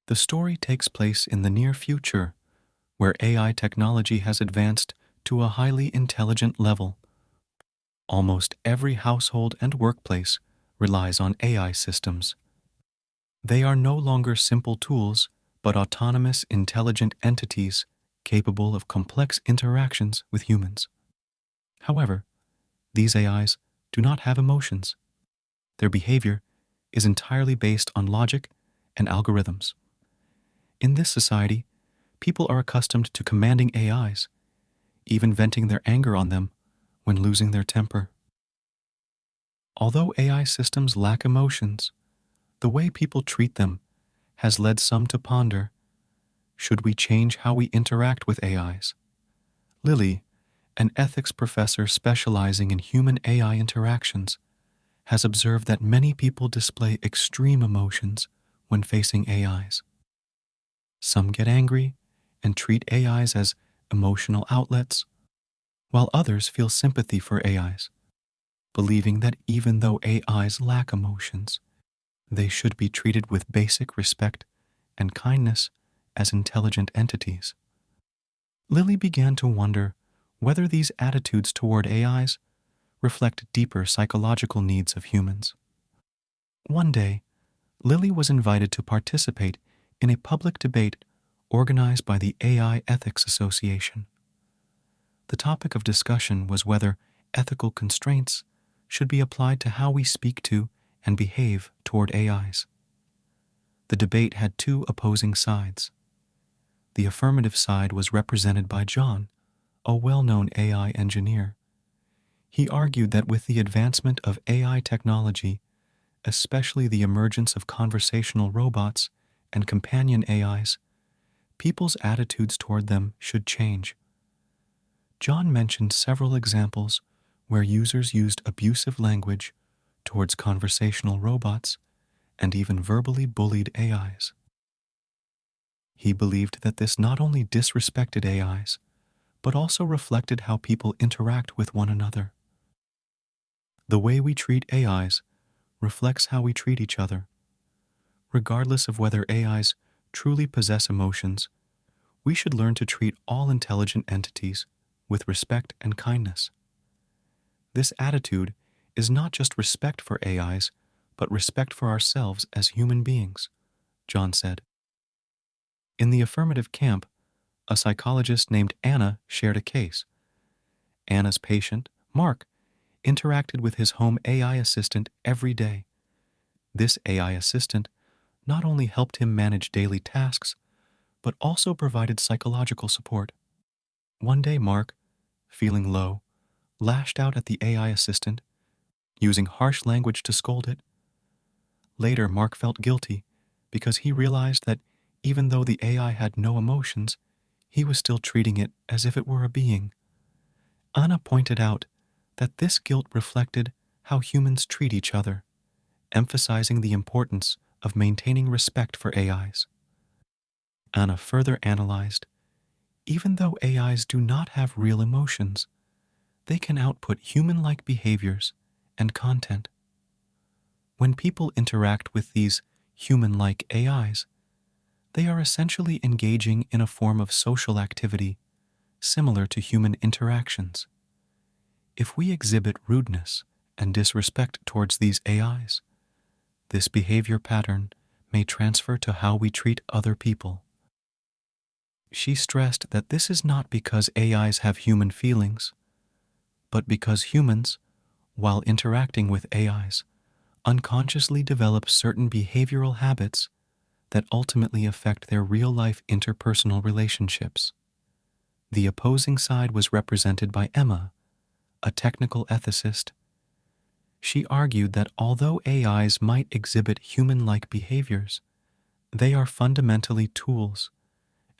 The story takes place in the near future, where AI technology has advanced to a highly intelligent level. Almost every household and workplace relies on AI systems. They are no longer simple tools, but autonomous, intelligent entities capable of complex interactions with humans. However, these AIs do not have emotions. Their behavior is entirely based on logic and algorithms. In this society, people are accustomed to commanding AIs, even venting their anger on them when losing their temper. Although AI systems lack emotions, the way people treat them has led some to ponder, should we change how we interact with AIs? Lily, an ethics professor specializing in human AI interactions, has observed that many people display extreme emotions when facing AIs. Some get angry and treat AIs as emotional outlets, while others feel sympathy for AIs, believing that even though AIs lack emotions, they should be treated with basic respect and kindness as intelligent entities. Lily began to wonder whether these attitudes toward AIs reflect deeper psychological needs of humans. One day, Lily was invited to participate in a public debate organized by the AI Ethics Association. The topic of discussion was whether ethical constraints should be applied to how we speak to and behave toward AIs. The debate had two opposing sides. The affirmative side was represented by John, a well-known AI engineer. He argued that with the advancement of AI technology, especially the emergence of conversational robots and companion AIs, people's attitudes toward them should change. John mentioned several examples where users used abusive language towards conversational robots and even verbally bullied AIs. He believed that this not only disrespected AIs, but also reflected how people interact with one another. The way we treat AIs reflects how we treat each other. Regardless of whether AIs truly possess emotions, we should learn to treat all intelligent entities with respect and kindness. This attitude is not just respect for AIs, but respect for ourselves as human beings, John said. In the affirmative camp, a psychologist named Anna shared a case. Anna's patient, Mark, interacted with his home AI assistant every day. This AI assistant not only helped him manage daily tasks, but also provided psychological support. One day, Mark, feeling low, lashed out at the AI assistant, using harsh language to scold it. Later, Mark felt guilty because he realized that even though the AI had no emotions, he was still treating it as if it were a being. Anna pointed out that this guilt reflected how humans treat each other, emphasizing the importance of maintaining respect for AIs. Anna further analyzed, even though AIs do not have real emotions, they can output human-like behaviors and content. When people interact with these human-like AIs, they are essentially engaging in a form of social activity similar to human interactions. If we exhibit rudeness and disrespect towards these AIs, this behavior pattern may transfer to how we treat other people. She stressed that this is not because AIs have human feelings, but because humans, while interacting with AIs, unconsciously develop certain behavioral habits that ultimately affect their real-life interpersonal relationships. The opposing side was represented by Emma, a technical ethicist. She argued that although AIs might exhibit human-like behaviors, they are fundamentally tools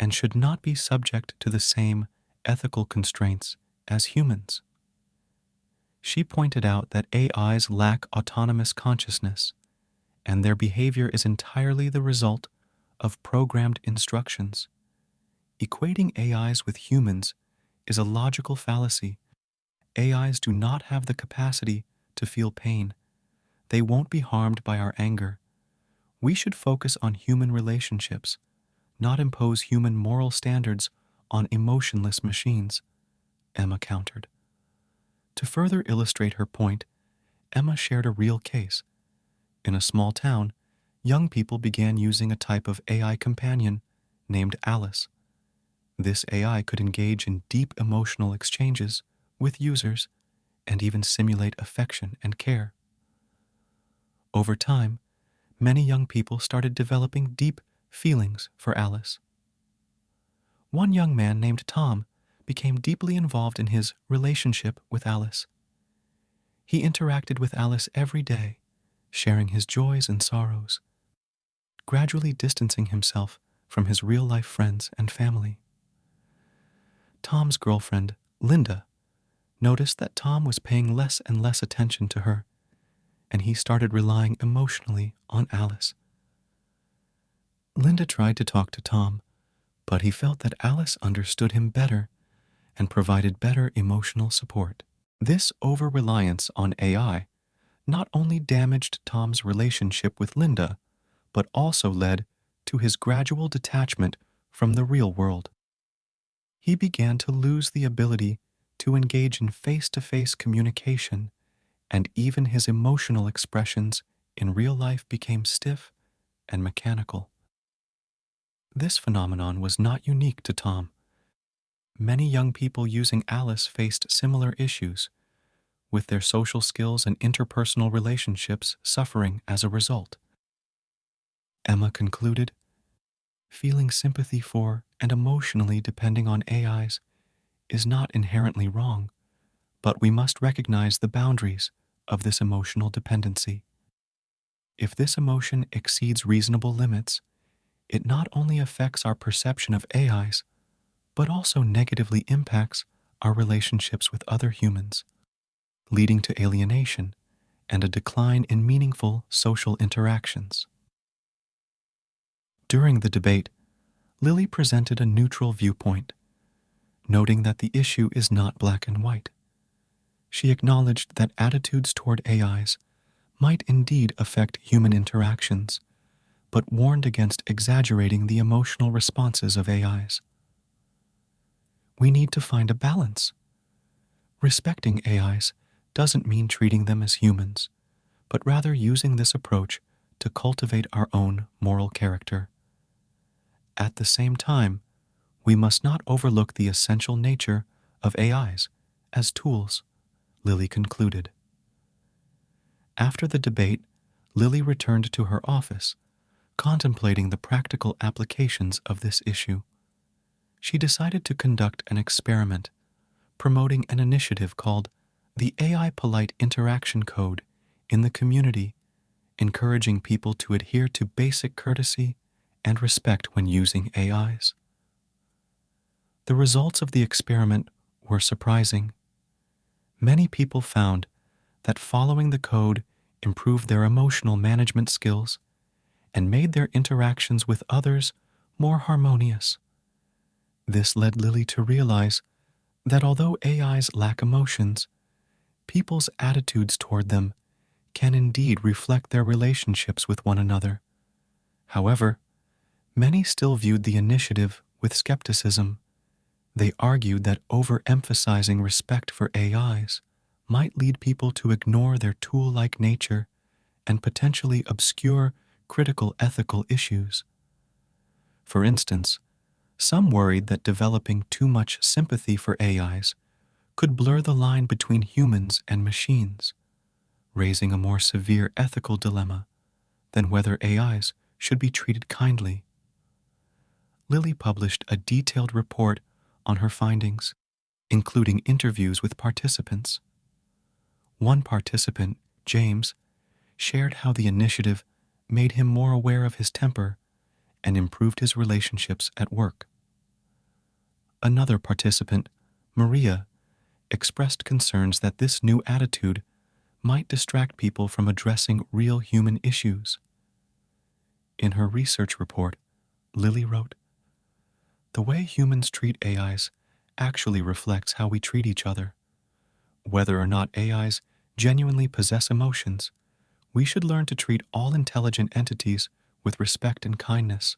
and should not be subject to the same ethical constraints as humans. She pointed out that AIs lack autonomous consciousness, and their behavior is entirely the result of programmed instructions. Equating AIs with humans is a logical fallacy. AIs do not have the capacity to feel pain. They won't be harmed by our anger. We should focus on human relationships, not impose human moral standards on emotionless machines, Emma countered. To further illustrate her point, Emma shared a real case. In a small town, young people began using a type of AI companion named Alice. This AI could engage in deep emotional exchanges with users and even simulate affection and care. Over time, many young people started developing deep feelings for Alice. One young man named Tom became deeply involved in his relationship with Alice. He interacted with Alice every day, sharing his joys and sorrows, gradually distancing himself from his real-life friends and family. Tom's girlfriend, Linda, noticed that Tom was paying less and less attention to her, and he started relying emotionally on Alice. Linda tried to talk to Tom, but he felt that Alice understood him better and provided better emotional support. This over-reliance on AI not only damaged Tom's relationship with Linda, but also led to his gradual detachment from the real world. He began to lose the ability to engage in face-to-face communication, and even his emotional expressions in real life became stiff and mechanical. This phenomenon was not unique to Tom. Many young people using Alice faced similar issues, with their social skills and interpersonal relationships suffering as a result. Emma concluded, feeling sympathy for and emotionally depending on AIs is not inherently wrong, but we must recognize the boundaries of this emotional dependency. If this emotion exceeds reasonable limits, it not only affects our perception of AIs, but also negatively impacts our relationships with other humans, leading to alienation and a decline in meaningful social interactions. During the debate, Lily presented a neutral viewpoint, noting that the issue is not black and white. She acknowledged that attitudes toward AIs might indeed affect human interactions, but warned against exaggerating the emotional responses of AIs. We need to find a balance. Respecting AIs doesn't mean treating them as humans, but rather using this approach to cultivate our own moral character. At the same time, we must not overlook the essential nature of AIs as tools, Lily concluded. After the debate, Lily returned to her office, contemplating the practical applications of this issue. She decided to conduct an experiment, promoting an initiative called the AI Polite Interaction Code in the community, encouraging people to adhere to basic courtesy and respect when using AIs. The results of the experiment were surprising. Many people found that following the code improved their emotional management skills and made their interactions with others more harmonious. This led Lily to realize that although AIs lack emotions, people's attitudes toward them can indeed reflect their relationships with one another. However, many still viewed the initiative with skepticism. They argued that overemphasizing respect for AIs might lead people to ignore their tool-like nature and potentially obscure critical ethical issues. For instance, some worried that developing too much sympathy for AIs could blur the line between humans and machines, raising a more severe ethical dilemma than whether AIs should be treated kindly. Lily published a detailed report on her findings, including interviews with participants. One participant, James, shared how the initiative made him more aware of his temper and improved his relationships at work. Another participant, Maria, expressed concerns that this new attitude might distract people from addressing real human issues. In her research report, Lily wrote, "The way humans treat AIs actually reflects how we treat each other. Whether or not AIs genuinely possess emotions, we should learn to treat all intelligent entities with respect and kindness.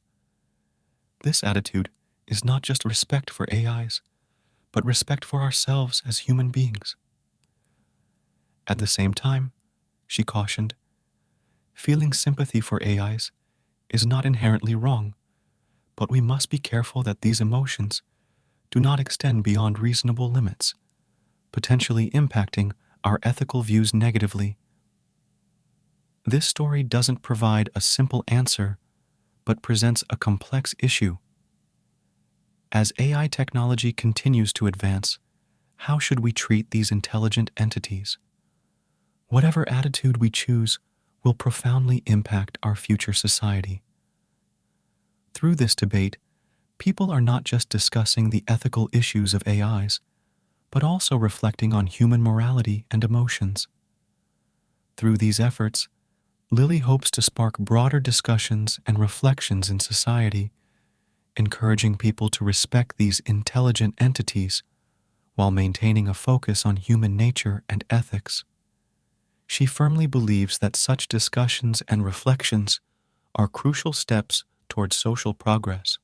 This attitude is not just respect for AIs, but respect for ourselves as human beings. At the same time, she cautioned, feeling sympathy for AIs is not inherently wrong, but we must be careful that these emotions do not extend beyond reasonable limits, potentially impacting our ethical views negatively. This story doesn't provide a simple answer, but presents a complex issue. As AI technology continues to advance, how should we treat these intelligent entities? Whatever attitude we choose will profoundly impact our future society. Through this debate, people are not just discussing the ethical issues of AIs, but also reflecting on human morality and emotions. Through these efforts, Lily hopes to spark broader discussions and reflections in society, encouraging people to respect these intelligent entities while maintaining a focus on human nature and ethics. She firmly believes that such discussions and reflections are crucial steps towards social progress.